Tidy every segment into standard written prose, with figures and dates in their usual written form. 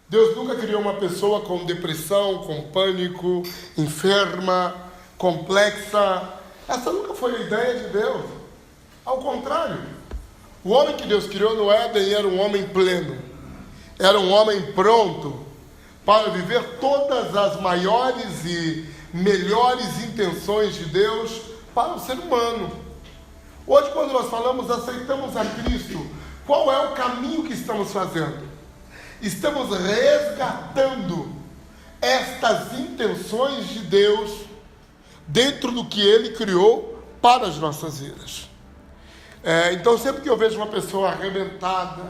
Deus nunca criou uma pessoa com depressão, com pânico, enferma, complexa. Essa nunca foi a ideia de Deus. Ao contrário, o homem que Deus criou no Éden era um homem pleno. Era um homem pronto para viver todas as maiores e melhores intenções de Deus para o ser humano. Hoje, quando nós falamos aceitamos a Cristo, qual é o caminho que estamos fazendo? Estamos resgatando estas intenções de Deus dentro do que Ele criou para as nossas vidas. Então, sempre que eu vejo uma pessoa arrebentada,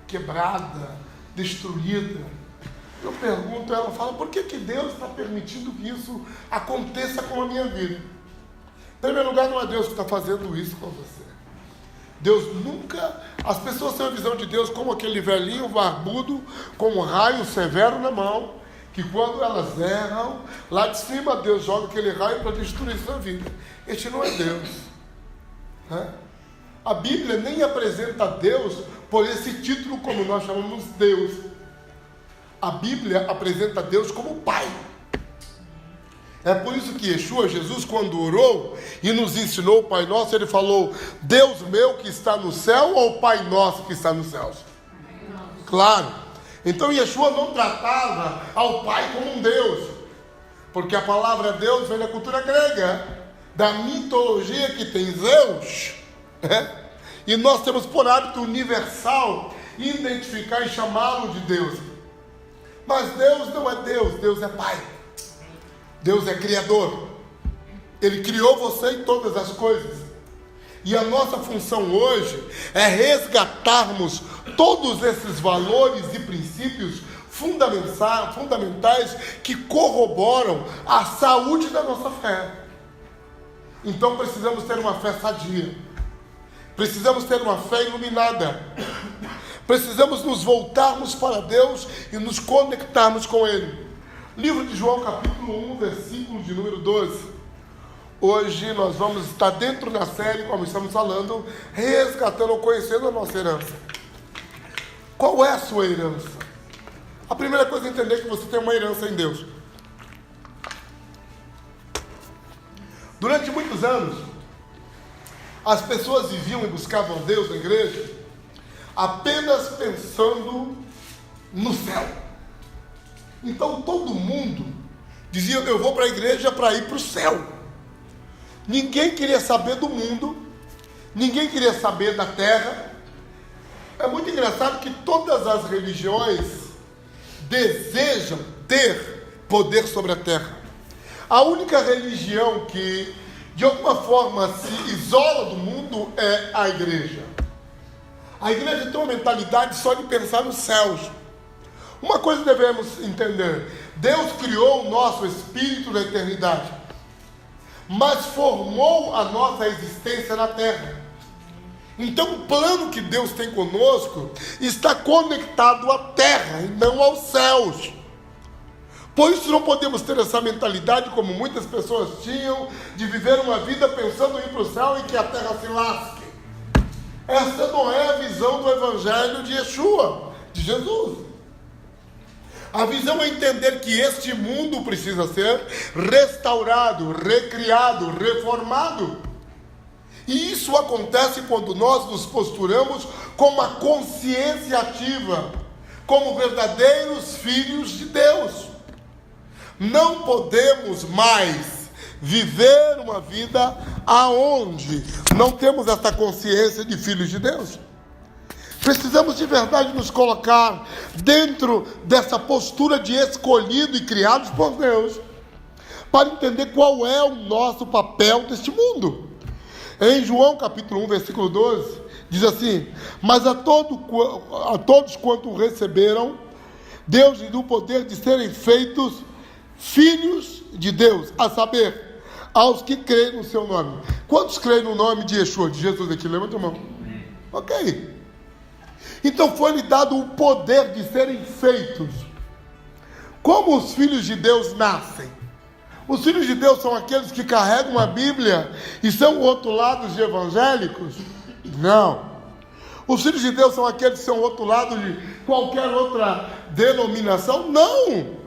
quebrada, destruída, eu pergunto, ela fala, por que Deus está permitindo que isso aconteça com a minha vida? Em primeiro lugar, não é Deus que está fazendo isso com você. Deus nunca... As pessoas têm a visão de Deus como aquele velhinho barbudo com um raio severo na mão, que quando elas erram, lá de cima Deus joga aquele raio para destruir sua vida. Este não é Deus. A Bíblia nem apresenta Deus por esse título como nós chamamos Deus. A Bíblia apresenta Deus como Pai. É por isso que Yeshua, Jesus, quando orou e nos ensinou o Pai Nosso, Ele falou, Deus meu que está no céu ou Pai Nosso que está nos céus? Claro. Então Yeshua não tratava ao Pai como um Deus, porque a palavra Deus vem da cultura grega, da mitologia que tem Zeus, e nós temos por hábito universal identificar e chamá-lo de Deus. Mas Deus não é Deus, Deus é Pai. Deus é Criador. Ele criou você em todas as coisas. E a nossa função hoje é resgatarmos todos esses valores e princípios fundamentais que corroboram a saúde da nossa fé. Então precisamos ter uma fé sadia. Precisamos ter uma fé iluminada. Precisamos nos voltarmos para Deus e nos conectarmos com Ele. Livro de João, capítulo 1, versículo de número 12. Hoje nós vamos estar dentro da série, como estamos falando, resgatando ou conhecendo a nossa herança. Qual é a sua herança? A primeira coisa é entender que você tem uma herança em Deus. Durante muitos anos, as pessoas viviam e buscavam Deus na igreja apenas pensando no céu. Então todo mundo dizia, eu vou para a igreja para ir para o céu. Ninguém queria saber do mundo, ninguém queria saber da terra. É muito engraçado que todas as religiões desejam ter poder sobre a terra. A única religião que de alguma forma se isola do mundo é a igreja. A igreja tem uma mentalidade só de pensar nos céus. Uma coisa devemos entender: Deus criou o nosso espírito na eternidade, mas formou a nossa existência na terra. Então o plano que Deus tem conosco está conectado à terra e não aos céus. Por isso não podemos ter essa mentalidade como muitas pessoas tinham, de viver uma vida pensando em ir para o céu e que a terra se lasque. Essa não é a visão do Evangelho de Yeshua, de Jesus. A visão é entender que este mundo precisa ser restaurado, recriado, reformado. E isso acontece quando nós nos posturamos com uma consciência ativa, como verdadeiros filhos de Deus. Não podemos mais viver uma vida aonde não temos essa consciência de filhos de Deus. Precisamos de verdade nos colocar dentro dessa postura de escolhido e criados por Deus, para entender qual é o nosso papel neste mundo. Em João capítulo 1, versículo 12, diz assim: mas a todos quanto o receberam, Deus lhe deu o poder de serem feitos filhos de Deus, a saber, aos que creem no seu nome. Quantos creem no nome de Yeshua, de Jesus aqui? Levanta a mão. Ok. Então foi-lhe dado o poder de serem feitos. Como os filhos de Deus nascem? Os filhos de Deus são aqueles que carregam a Bíblia e são rotulados de evangélicos? Não. Os filhos de Deus são aqueles que são o outro lado de qualquer outra denominação? Não!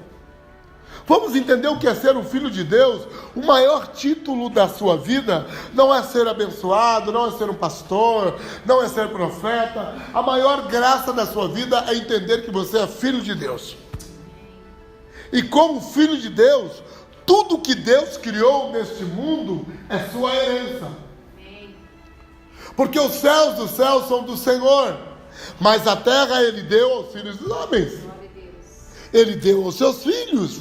Vamos entender o que é ser um filho de Deus. O maior título da sua vida não é ser abençoado, não é ser um pastor, não é ser profeta. A maior graça da sua vida é entender que você é filho de Deus. E como filho de Deus, tudo que Deus criou neste mundo é sua herança. Porque os céus dos céus são do Senhor, mas a terra Ele deu aos filhos dos homens. Ele deu aos seus filhos.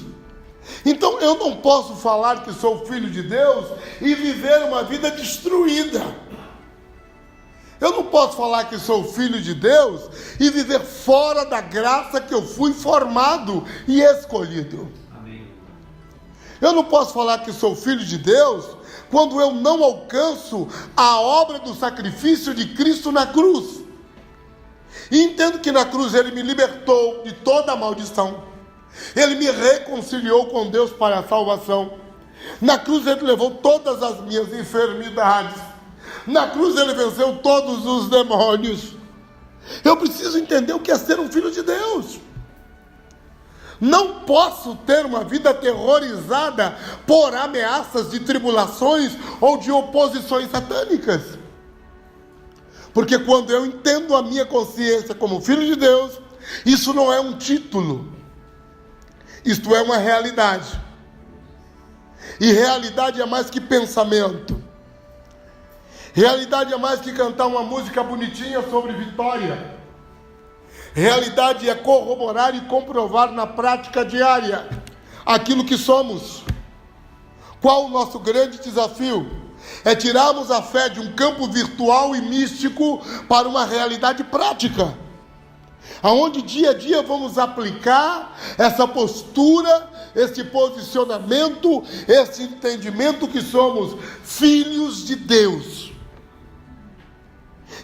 Então eu não posso falar que sou filho de Deus e viver uma vida destruída. Eu não posso falar que sou filho de Deus e viver fora da graça que eu fui formado e escolhido. Amém. Eu não posso falar que sou filho de Deus quando eu não alcanço a obra do sacrifício de Cristo na cruz. E entendo que na cruz Ele me libertou de toda a maldição. Ele me reconciliou com Deus para a salvação. Na cruz Ele levou todas as minhas enfermidades. Na cruz Ele venceu todos os demônios. Eu preciso entender o que é ser um filho de Deus. Não posso ter uma vida aterrorizada por ameaças de tribulações ou de oposições satânicas. Porque quando eu entendo a minha consciência como filho de Deus, isso não é um título. Isto é uma realidade. E realidade é mais que pensamento. Realidade é mais que cantar uma música bonitinha sobre vitória. Realidade é corroborar e comprovar na prática diária aquilo que somos. Qual o nosso grande desafio? É tirarmos a fé de um campo virtual e místico para uma realidade prática, aonde dia a dia vamos aplicar essa postura, esse posicionamento, esse entendimento que somos filhos de Deus.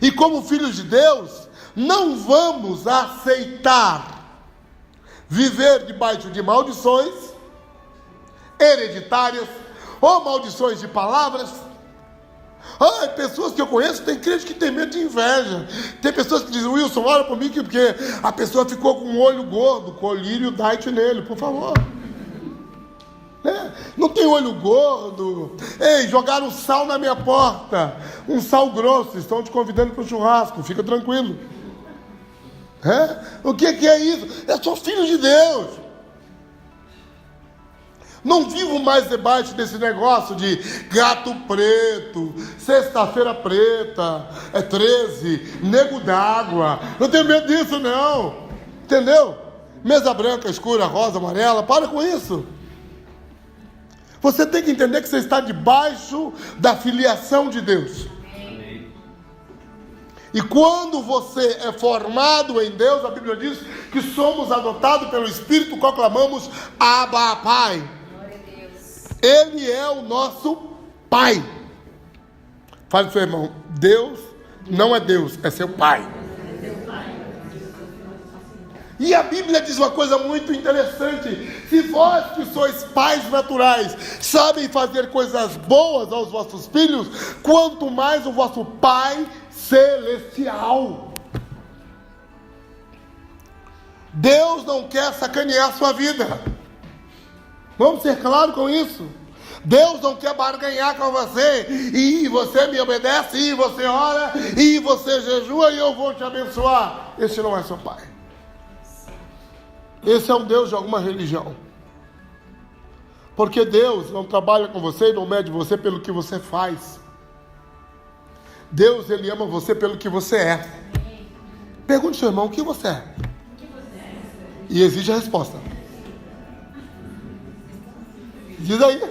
E como filhos de Deus, não vamos aceitar viver debaixo de maldições hereditárias ou maldições de palavras. Pessoas que eu conheço, tem crente que tem medo de inveja. Tem pessoas que dizem: Wilson, ora por mim, porque a pessoa ficou com um olho gordo, colírio diet nele, por favor. Não tem olho gordo. Ei, jogaram sal na minha porta, um sal grosso, estão te convidando para o churrasco, fica tranquilo. O que é isso? Eu sou filho de Deus. Não vivo mais debaixo desse negócio de gato preto, sexta-feira preta, 13, nego d'água. Não tenho medo disso, não. Entendeu? Mesa branca, escura, rosa, amarela. Para com isso. Você tem que entender que você está debaixo da filiação de Deus. Amém. E quando você é formado em Deus, a Bíblia diz que somos adotados pelo Espírito, qual clamamos: Abba, Pai. Ele é o nosso Pai. Fale para o seu irmão: Deus não é Deus, é seu Pai. E a Bíblia diz uma coisa muito interessante: se vós que sois pais naturais sabem fazer coisas boas aos vossos filhos, quanto mais o vosso Pai celestial. Deus não quer sacanear a sua vida. Vamos ser claros com isso. Deus não quer barganhar com você. E você me obedece, e você ora, e você jejua, e eu vou te abençoar. Esse não é seu Pai. Esse é um Deus de alguma religião. Porque Deus não trabalha com você e não mede você pelo que você faz. Deus, Ele ama você pelo que você é. Pergunte ao seu irmão: o que você é? E exige a resposta. Diz aí,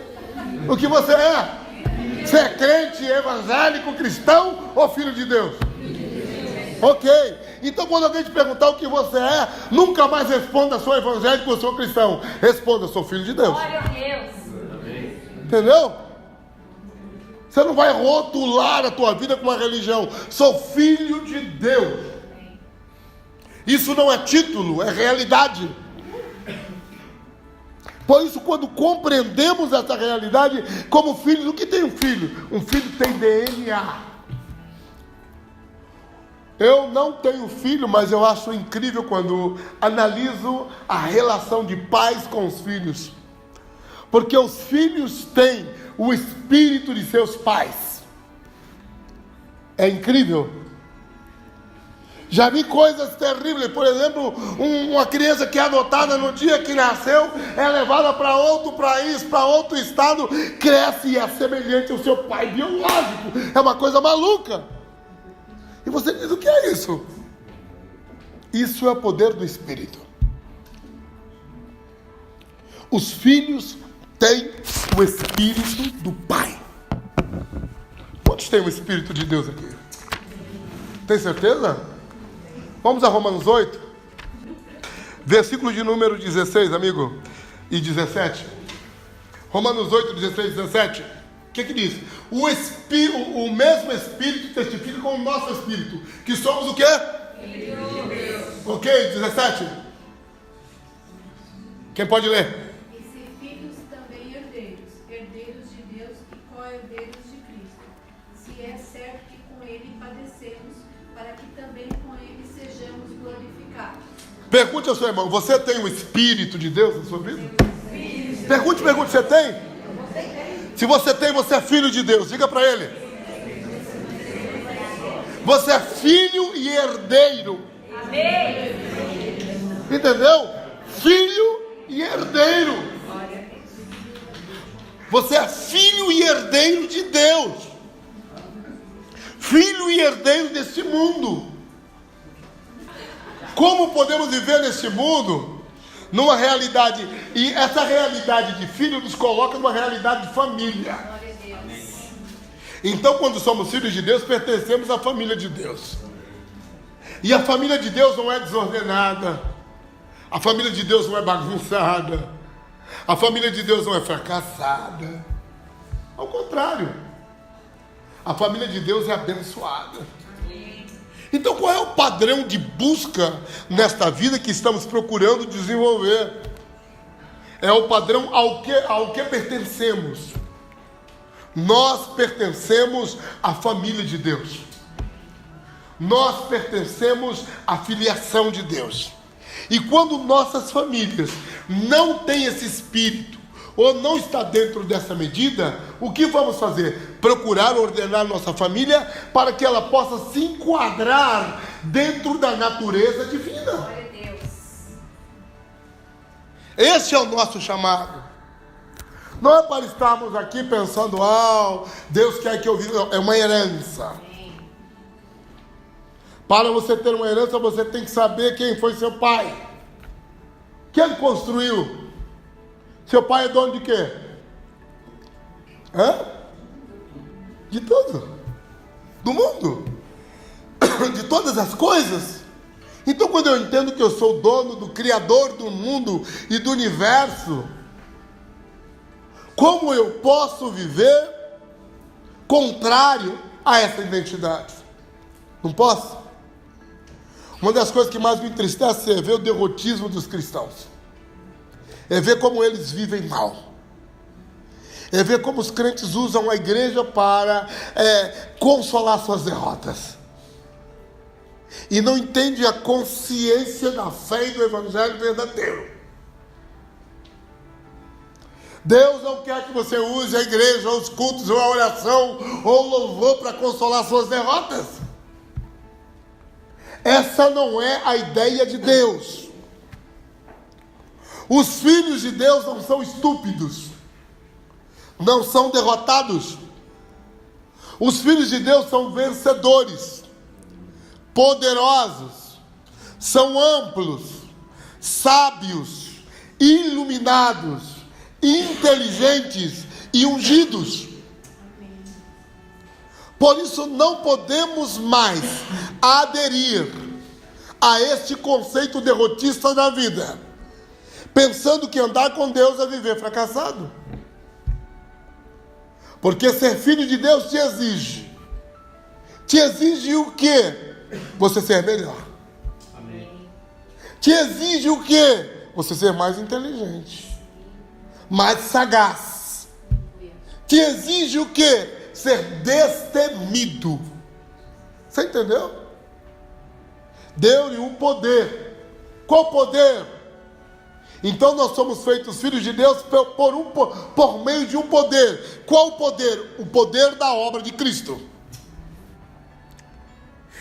o que você é? Você é crente, evangélico, cristão ou filho de Deus? Ok, então quando alguém te perguntar o que você é, nunca mais responda: sou evangélico ou sou cristão. Responda: sou filho de Deus. Glória a Deus. Entendeu? Você não vai rotular a tua vida com uma religião. Sou filho de Deus. Isso não é título, é realidade. Por isso, quando compreendemos essa realidade como filhos, o que tem um filho? Um filho tem DNA. Eu não tenho filho, mas eu acho incrível quando analiso a relação de pais com os filhos. Porque os filhos têm o espírito de seus pais. É incrível. Já vi coisas terríveis. Por exemplo, uma criança que é adotada no dia que nasceu, é levada para outro país, para outro estado, cresce e é semelhante ao seu pai biológico. É uma coisa maluca. E você diz, o que é isso? Isso é o poder do Espírito. Os filhos têm o Espírito do Pai. Quantos têm o Espírito de Deus aqui? Tem certeza? Vamos a Romanos 8. Versículo de número 16, amigo. E 17. Romanos 8, 16 e 17. O que diz? O mesmo Espírito testifica com o nosso Espírito. Que somos o quê? Deus. Ok, 17. Quem pode ler? E se filhos também herdeiros, herdeiros de Deus e co-herdeiros de Cristo. Se é certo que com ele padecemos, para que também com ele sejamos glorificados. Pergunte ao seu irmão, você tem o Espírito de Deus na sua vida? Pergunte, você tem? Se você tem, você é filho de Deus. Diga para ele. Você é filho e herdeiro. Amém. Entendeu? Filho e herdeiro. Você é filho e herdeiro de Deus. Filho e herdeiro deste mundo. Como podemos viver neste mundo? Numa realidade, e essa realidade de filho nos coloca numa realidade de família. Então, quando somos filhos de Deus, pertencemos à família de Deus. E a família de Deus não é desordenada. A família de Deus não é bagunçada. A família de Deus não é fracassada. Ao contrário, a família de Deus é abençoada. Então, qual é o padrão de busca nesta vida que estamos procurando desenvolver? É o padrão ao que pertencemos. Nós pertencemos à família de Deus. Nós pertencemos à filiação de Deus. E quando nossas famílias não têm esse espírito, ou não está dentro dessa medida, o que vamos fazer? Procurar ordenar nossa família para que ela possa se enquadrar dentro da natureza divina. Glória a Deus. Esse é o nosso chamado. Não é para estarmos aqui pensando, Deus quer que eu viva. Não, é uma herança. Para você ter uma herança, você tem que saber quem foi seu pai. Quem construiu? Seu pai é dono de quê? De tudo. Do mundo. De todas as coisas. Então, quando eu entendo que eu sou dono do Criador do mundo e do universo, como eu posso viver contrário a essa identidade? Não posso? Uma das coisas que mais me entristece é ver o derrotismo dos cristãos. É ver como eles vivem mal. É ver como os crentes usam a igreja para consolar suas derrotas. E não entende a consciência da fé e do evangelho verdadeiro. Deus não quer que você use a igreja, ou os cultos, ou a oração, ou o louvor para consolar suas derrotas. Essa não é a ideia de Deus. Os filhos de Deus não são estúpidos, não são derrotados. Os filhos de Deus são vencedores, poderosos, são amplos, sábios, iluminados, inteligentes e ungidos. Por isso não podemos mais aderir a este conceito derrotista da vida, pensando que andar com Deus é viver fracassado. Porque ser filho de Deus te exige. Te exige o quê? Você ser melhor. Amém. Te exige o quê? Você ser mais inteligente, mais sagaz. Te exige o quê? Ser destemido. Você entendeu? Deu-lhe um poder. Qual poder? Então nós somos feitos filhos de Deus por meio de um poder. Qual o poder? O poder da obra de Cristo.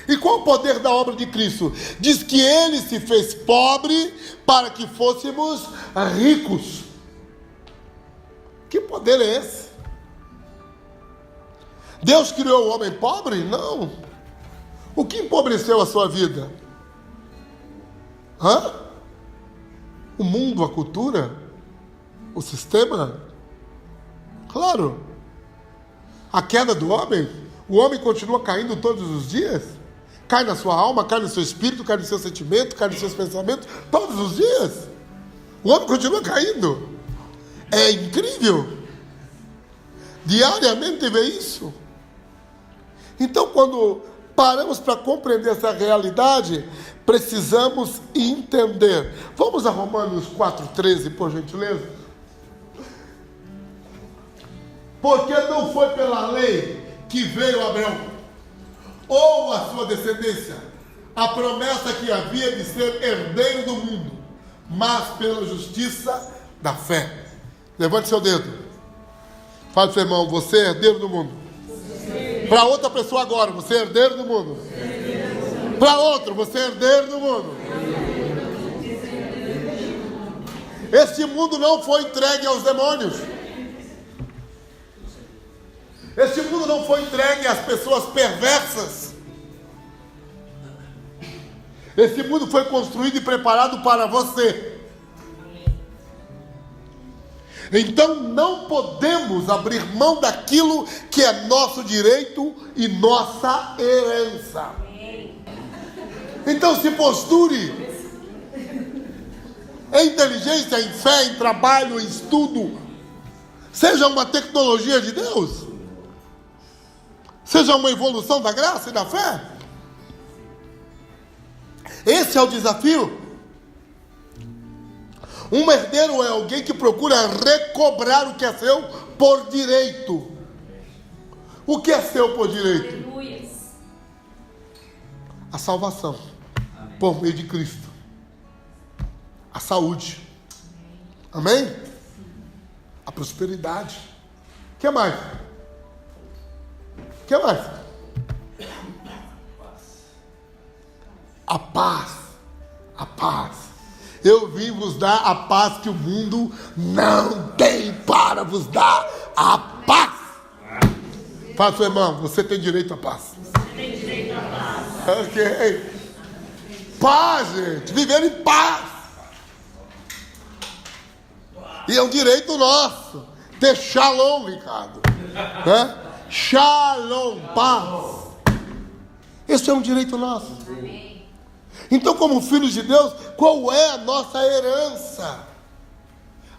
E qual o poder da obra de Cristo? Diz que Ele se fez pobre para que fôssemos ricos. Que poder é esse? Deus criou o homem pobre? Não. O que empobreceu a sua vida? O mundo, a cultura? O sistema? Claro. A queda do homem? O homem continua caindo todos os dias? Cai na sua alma, cai no seu espírito, cai no seu sentimento, cai nos seus pensamentos, todos os dias. O homem continua caindo. É incrível. Diariamente vê isso. Então, quando paramos para compreender essa realidade, precisamos entender. Vamos a Romanos 4,13, por gentileza. Porque não foi pela lei que veio Abraão, ou a sua descendência, a promessa que havia de ser herdeiro do mundo, mas pela justiça da fé. Levante seu dedo. Fale para o seu irmão, você é herdeiro do mundo. Para outra pessoa agora, você é herdeiro do mundo. Para outro, você é herdeiro do mundo. Este mundo não foi entregue aos demônios. Este mundo não foi entregue às pessoas perversas. Esse mundo foi construído e preparado para você. Então não podemos abrir mão daquilo que é nosso direito e nossa herança. Então se posture em inteligência, em fé, em trabalho, em estudo. Seja uma tecnologia de Deus. Seja uma evolução da graça e da fé. Esse é o desafio. Um herdeiro é alguém que procura recobrar o que é seu por direito. O que é seu por direito? Aleluias. A salvação. Amém. Por meio de Cristo. A saúde. Amém? A prosperidade. O que mais? O que mais? A paz. A paz. Eu vim vos dar a paz que o mundo não tem para vos dar. A paz. Fala, seu irmão, você tem direito à paz. Você tem direito à paz. Ok. Paz, gente. Viver em paz. E é um direito nosso. Ter shalom, Ricardo. Shalom, paz. Esse é um direito nosso. Amém. Então, como filhos de Deus, qual é a nossa herança?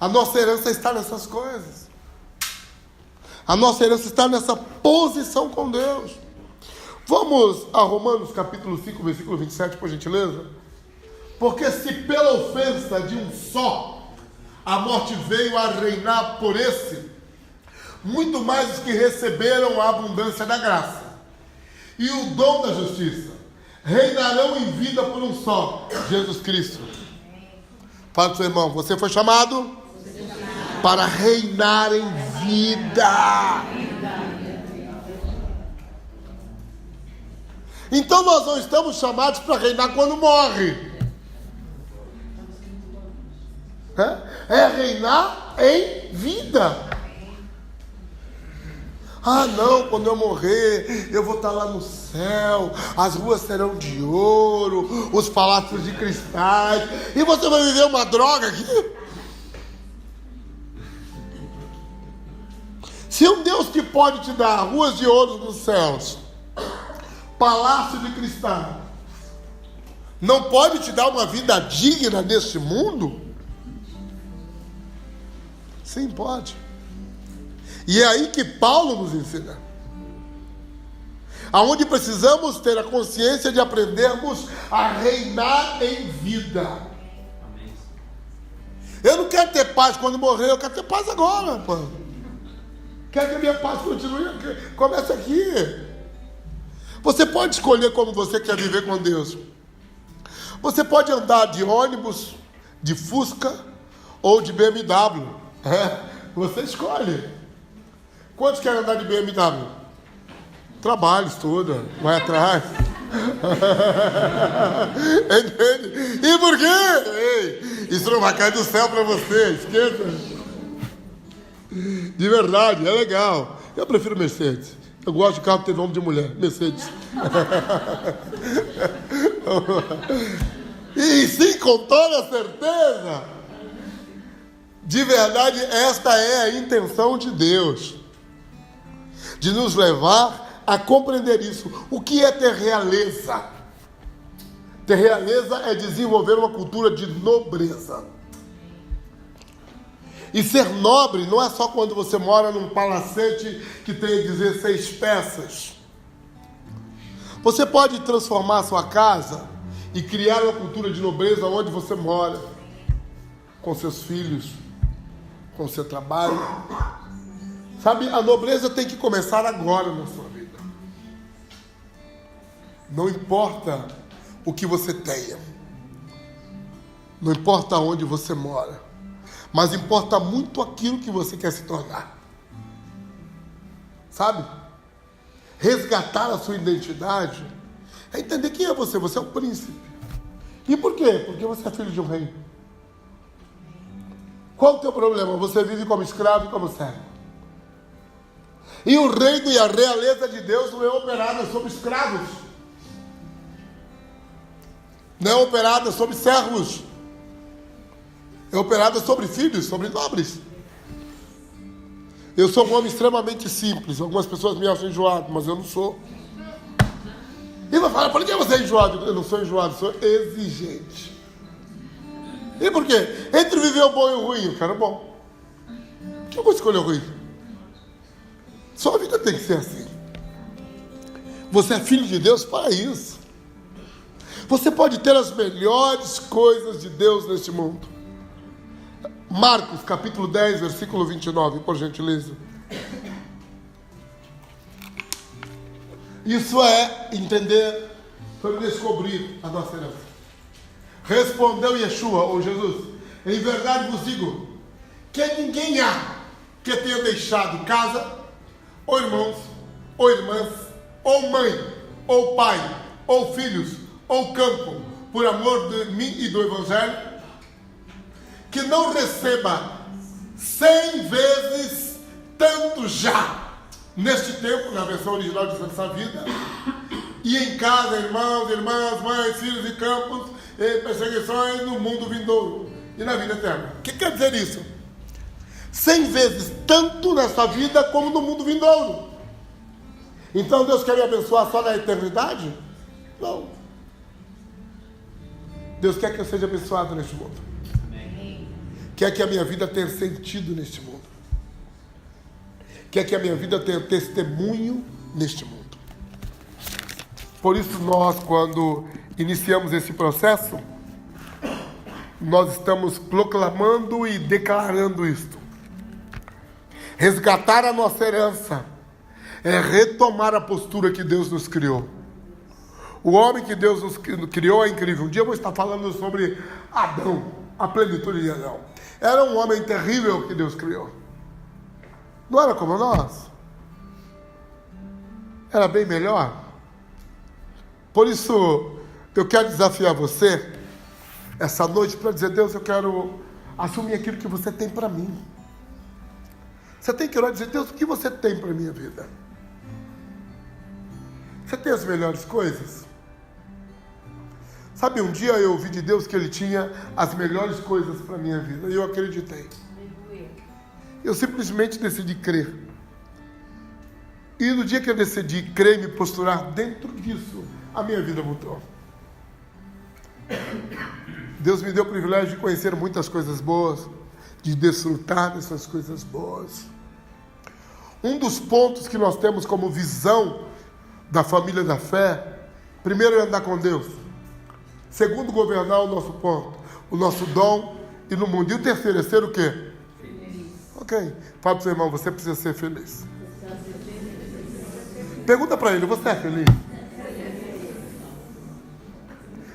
A nossa herança está nessas coisas. A nossa herança está nessa posição com Deus. Vamos a Romanos capítulo 5, versículo 27, por gentileza. Porque se pela ofensa de um só a morte veio a reinar por esse, muito mais os que receberam a abundância da graça e o dom da justiça reinarão em vida por um só, Jesus Cristo. Fala para o seu irmão, você foi chamado para reinar em vida. Então nós não estamos chamados para reinar quando morre. É reinar em vida. Ah não, quando eu morrer, eu vou estar lá no céu, as ruas serão de ouro, os palácios de cristais, e você vai viver uma droga aqui? Se um Deus que pode te dar ruas de ouro nos céus, palácio de cristal, não pode te dar uma vida digna neste mundo? Sim, pode. E é aí que Paulo nos ensina. Aonde precisamos ter a consciência de aprendermos a reinar em vida. Amém. Eu não quero ter paz quando morrer, eu quero ter paz agora, pô. Quero que a minha paz continue, comece aqui. Você pode escolher como você quer viver com Deus. Você pode andar de ônibus, de Fusca ou de BMW. Você escolhe. Quantos querem andar de BMW? Trabalho, estuda, vai atrás. Entende? E por quê? Ei, isso não vai cair do céu para você, esqueça. De verdade, é legal. Eu prefiro Mercedes. Eu gosto de carro que tem nome de mulher. Mercedes. E sim, com toda certeza. De verdade, esta é a intenção de Deus. De nos levar a compreender isso. O que é ter realeza? Ter realeza é desenvolver uma cultura de nobreza. E ser nobre não é só quando você mora num palacete que tem 16 peças. Você pode transformar a sua casa e criar uma cultura de nobreza onde você mora, com seus filhos, com seu trabalho. Sabe, a nobreza tem que começar agora na sua vida. Não importa o que você tenha, não importa onde você mora, mas importa muito aquilo que você quer se tornar. Sabe? Resgatar a sua identidade é entender quem é você. Você é o príncipe. E por quê? Porque você é filho de um rei. Qual o teu problema? Você vive como escravo e como servo. E o reino e a realeza de Deus não é operada sobre escravos. Não é operada sobre servos. É operada sobre filhos, sobre nobres. Eu sou um homem extremamente simples. Algumas pessoas me acham enjoado, mas eu não sou. E vai falar, por que você é enjoado? Eu não sou enjoado, sou exigente. E por quê? Entre viver o bom e o ruim, eu quero o bom. Por que eu vou escolher o ruim? Sua vida tem que ser assim. Você é filho de Deus para isso. Você pode ter as melhores coisas de Deus neste mundo. Marcos, capítulo 10, versículo 29, por gentileza. Isso é entender, para descobrir a nossa herança. Respondeu Yeshua, ou Jesus: em verdade vos digo, que ninguém há que tenha deixado casa, ou irmãos, ou irmãs, ou mãe, ou pai, ou filhos, ou campo, por amor de mim e do Evangelho, que não receba 100 vezes tanto já neste tempo, na versão original de Santa Vida, e em casa, irmãos, irmãs, mães, filhos e campos, e perseguições no mundo vindouro e na vida eterna. O que quer dizer isso? 100 vezes tanto nessa vida como no mundo vindouro. Então Deus quer me abençoar só na eternidade? Não. Deus quer que eu seja abençoado neste mundo. Quer que a minha vida tenha sentido neste mundo. Quer que a minha vida tenha testemunho neste mundo. Por isso nós, quando iniciamos esse processo, nós estamos proclamando e declarando isto. Resgatar a nossa herança é retomar a postura que Deus nos criou. O homem que Deus nos criou é incrível. Um dia eu vou estar falando sobre Adão, a plenitude de Adão. Era um homem terrível que Deus criou. Não era como nós. Era bem melhor. Por isso, eu quero desafiar você, essa noite, para dizer: Deus, eu quero assumir aquilo que você tem para mim. Você tem que orar e dizer: Deus, o que você tem para a minha vida? Você tem as melhores coisas? Sabe, um dia eu ouvi de Deus que Ele tinha as melhores coisas para a minha vida. E eu acreditei. Eu simplesmente decidi crer. E no dia que eu decidi crer e me posturar dentro disso, a minha vida mudou. Deus me deu o privilégio de conhecer muitas coisas boas, de desfrutar dessas coisas boas. Um dos pontos que nós temos como visão da família da fé, primeiro é andar com Deus. Segundo, governar o nosso ponto, o nosso dom e no mundo. E o terceiro é ser o quê? Feliz. Ok. Fala para o seu irmão, você precisa ser feliz. Pergunta para ele, você é feliz?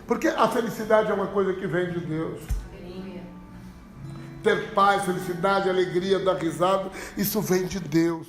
Porque a felicidade é uma coisa que vem de Deus. Ter paz, felicidade, alegria, dar risada, isso vem de Deus.